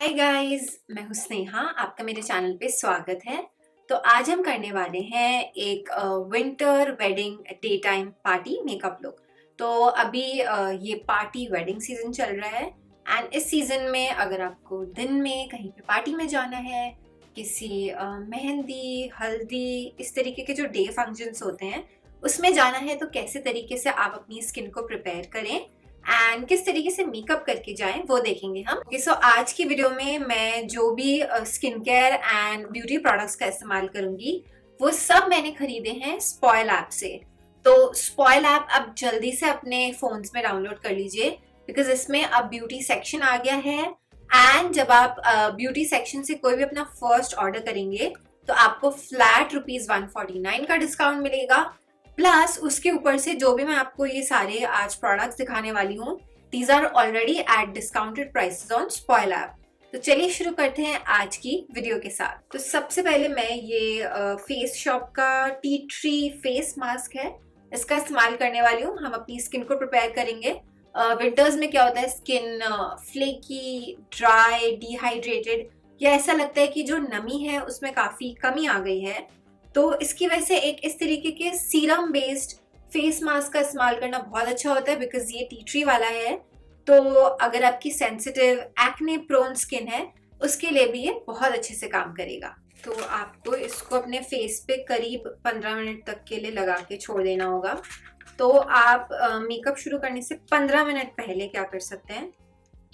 Hi guys, मैं हूँ स्नेहा। आपका मेरे चैनल पे स्वागत है। तो आज हम करने वाले हैं एक winter wedding day time party makeup look. तो अभी ये पार्टी वेडिंग सीजन चल रहा है एंड इस सीजन में अगर आपको दिन में कहीं पे पार्टी में जाना है, किसी मेहंदी हल्दी इस तरीके के जो डे फंक्शंस होते हैं उसमें जाना है, तो कैसे तरीके से आप अपनी स्किन को प्रिपेयर करें एंड किस तरीके से मेकअप करके जाएं वो देखेंगे हम। सो आज की वीडियो में मैं जो भी skin care and beauty products का इस्तेमाल करूंगी वो सब मैंने खरीदे हैं स्पॉइल ऐप से। तो स्पॉइल ऐप आप जल्दी से अपने फोन्स में डाउनलोड कर लीजिए बिकॉज इसमें अब ब्यूटी सेक्शन आ गया है एंड जब आप ब्यूटी सेक्शन से कोई भी अपना फर्स्ट ऑर्डर करेंगे तो आपको फ्लैट ₹149 का डिस्काउंट मिलेगा। प्लस उसके ऊपर से जो भी मैं आपको ये सारे आज प्रोडक्ट्स दिखाने वाली हूँ, these are already at discounted prices on spoil app. तो चलिए शुरू करते हैं आज की वीडियो के साथ। तो सबसे पहले मैं ये फेस शॉप का टी ट्री फेस मास्क है, इसका इस्तेमाल करने वाली हूँ। हम अपनी स्किन को प्रिपेयर करेंगे। विंटर्स में क्या होता है, स्किन फ्लेकी, ड्राई, डिहाइड्रेटेड या ऐसा लगता है कि जो नमी है उसमें काफी कमी आ गई है। तो इसकी वजह से एक इस तरीके के सीरम बेस्ड फेस मास्क का इस्तेमाल करना बहुत अच्छा होता है बिकॉज ये टी ट्री वाला है। तो अगर आपकी सेंसिटिव एक्ने प्रोन स्किन है उसके लिए भी ये बहुत अच्छे से काम करेगा। तो आपको इसको अपने फेस पे करीब 15 मिनट तक के लिए लगा के छोड़ देना होगा। तो आप मेकअप शुरू करने से 15 मिनट पहले क्या कर सकते हैं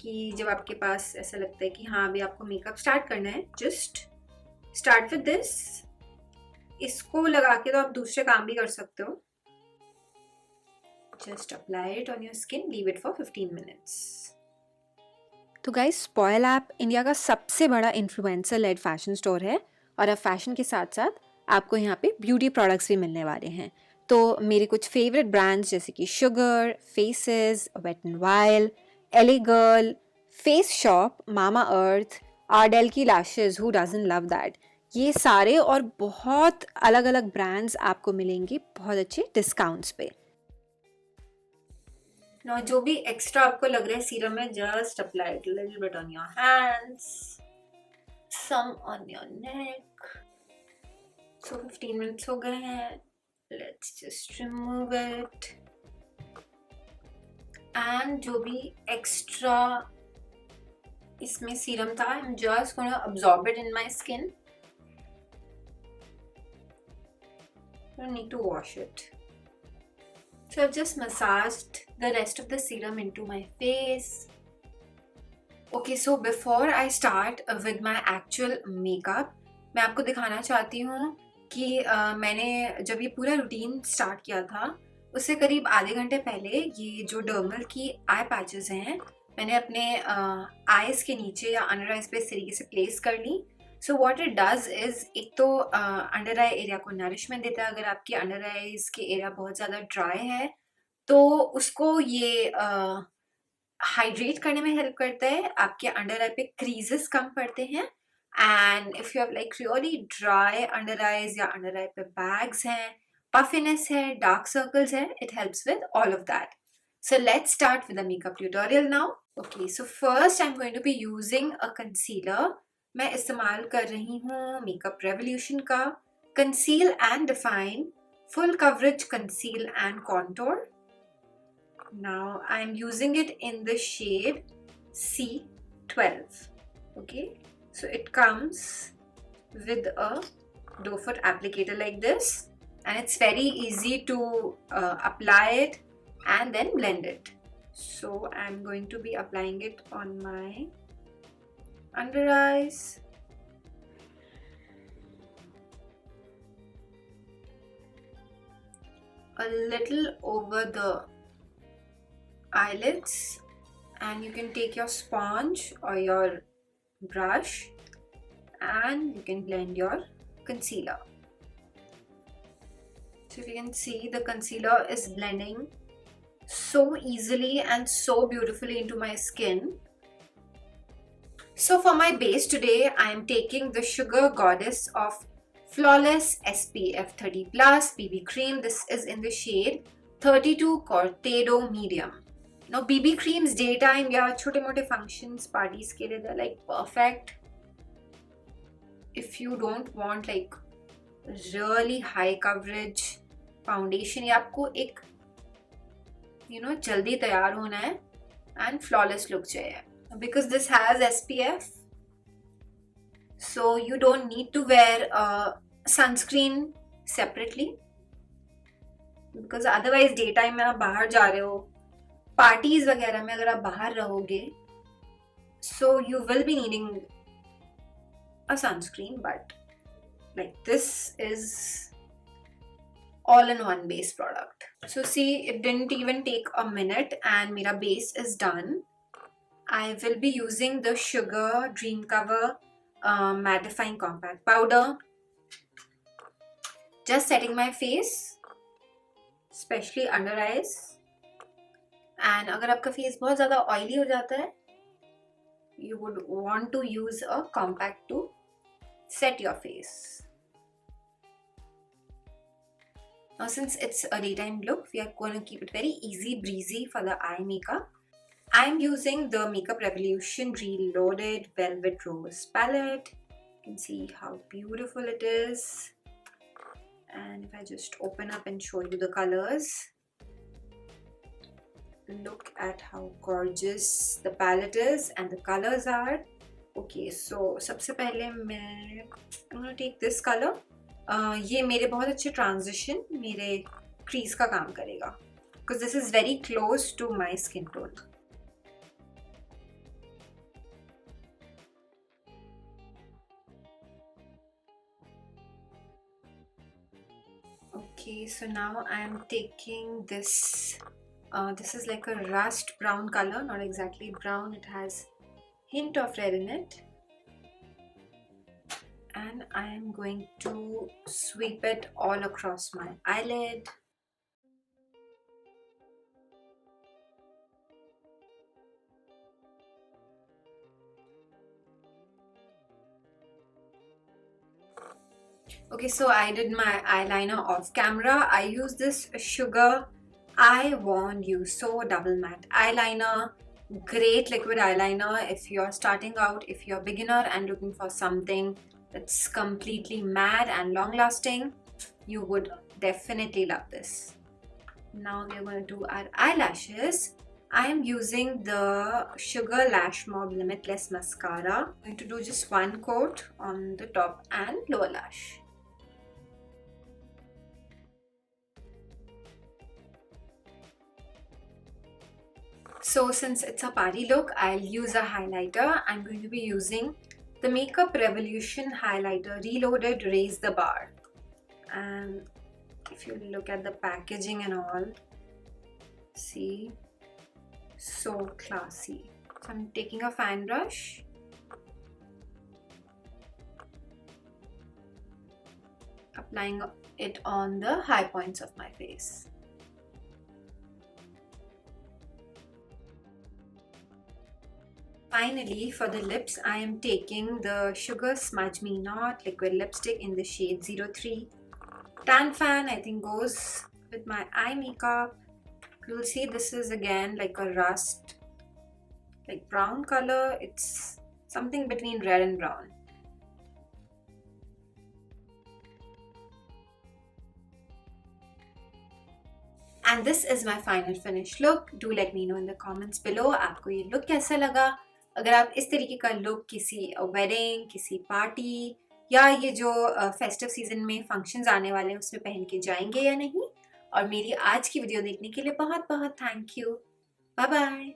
कि जब आपके पास ऐसा लगता है कि हाँ अभी आपको मेकअप स्टार्ट करना है, जस्ट स्टार्ट विद दिस। इसको लगा के तो आप दूसरे काम भी कर सकते हो। Just apply it on your skin, leave it for 15 minutes. तो गाइस, स्पॉइल ऐप इंडिया का सबसे बड़ा इन्फ्लुएंसर लेड फैशन स्टोर है और अब फैशन के साथ साथ आपको यहाँ पे ब्यूटी प्रोडक्ट्स भी मिलने वाले हैं। तो मेरे कुछ फेवरेट ब्रांड्स जैसे कि Sugar, Faces, Wet and Wild, LA Girl, Face Shop, Mamaearth, Ardell की lashes, who doesn't love that, ये सारे और बहुत अलग अलग ब्रांड्स आपको मिलेंगे बहुत अच्छे डिस्काउंट्स पे। Now, जो भी एक्स्ट्रा आपको लग रहा है सीरम में, just apply it little bit on your hands, some on your neck. So 15 minutes हो गए हैं, let's just remove it. And जो भी एक्स्ट्रा इसमें सीरम था, I am just gonna absorb it in my skin. don't need to wash it. So I've just massaged the rest of the serum into my face. Okay, so before I start with my actual makeup, मैं आपको दिखाना चाहती हूँ कि मैंने जब ये पूरा रूटीन स्टार्ट किया था उससे करीब आधे घंटे पहले ये जो डर्मल की आई पैचेस हैं मैंने अपने आईज के नीचे या अंडर आईज पे इस तरीके से प्लेस कर ली। So what it does is, एक तो अंडर आई एरिया को नरिशमेंट देता है। अगर आपकी अंडर आईज के एरिया बहुत ज़्यादा ड्राई है तो उसको ये हाइड्रेट करने में हेल्प करता है। आपके अंडर आई पे क्रीजेस कम पड़ते हैं and if you have like really dry under eyes या अंडर आई पे बैग्स हैं, पफिनेस है, डार्क सर्कल्स है, it helps with all of that. So let's start with the makeup tutorial now. Okay, so first I'm going to be using a concealer. मैं इस्तेमाल कर रही हूँ मेकअप रेवोल्यूशन का Conceal and Define Full Coverage Conceal and Contour. Now I'm using it in the shade C12. Okay, so it comes with a doe foot applicator like this. And it's very easy to apply it and then blend it. So I'm going to be applying it on my under eyes, a little over the eyelids, and you can take your sponge or your brush and you can blend your concealer. So if you can see, the concealer is blending so easily and so beautifully into my skin. So for my base today, I am taking the Sugar Goddess of Flawless SPF 30 Plus BB Cream. This is in the shade 32 Cortado Medium. No Bibi creams day time या छोटे मोटे functions parties के लिए they like perfect if you don't want like really high coverage foundation, या आपको एक जल्दी तैयार होना है एंड फ्लॉलेस लुक चाहिए, because this has SPF, so you don't need to wear sunscreen separately, because otherwise day time में आप बाहर जा रहे हो, पार्टीज वगैरह में अगर आप बाहर रहोगे, so you will be needing a sunscreen, but like this is all in one base product. So see, it didn't even take a minute and mera base is done. I will be using the Sugar Dream Cover Mattifying Compact Powder. Just setting my face, especially under eyes. And अगर आपका face बहुत ज़्यादा oily हो जाता है, you would want to use a compact to set your face. Now since it's a daytime look, we are going to keep it very easy breezy for the eye makeup. I'm using the Makeup Revolution Reloaded Velvet Rose palette. You can see how beautiful it is. And if I just open up and show you the colors, look at how gorgeous the palette is and the colors are. Okay, so सबसे पहले I'm gonna take this color. ये मेरे बहुत अच्छे transition मेरे crease का काम करेगा, because this is very close to my skin tone. Okay, so now I am taking this. This is like a rust brown color, not exactly brown. It has hint of red in it. And I am going to sweep it all across my eyelid. Okay, so I did my eyeliner off camera. I use this Sugar I Warned You So Double Matte Eyeliner. Great liquid eyeliner if you're starting out, if you're a beginner and looking for something that's completely matte and long lasting, you would definitely love this. Now we're going to do our eyelashes. I am using the Sugar Lash Mob Limitless Mascara. I'm going to do just one coat on the top and lower lash. So since it's a party look, I'll use a highlighter. I'm going to be using the Makeup Revolution Highlighter Reloaded Raise the Bar. And if you look at the packaging and all, see, so classy. So I'm taking a fan brush. Applying it on the high points of my face. Finally, for the lips, I am taking the Sugar Smudge Me Not liquid lipstick in the shade 03. Tan Fan, I think, goes with my eye makeup. You'll see this is again like a rust, like brown color. It's something between red and brown. And this is my final finished look. Do let me know in the comments below आपको ये look कैसा लगा. अगर आप इस तरीके का look किसी वेडिंग, किसी पार्टी या ये जो फेस्टिव सीजन में फंक्शंस आने वाले हैं उसमें पहन के जाएंगे या नहीं. और मेरी आज की वीडियो देखने के लिए बहुत बहुत थैंक यू. Bye bye.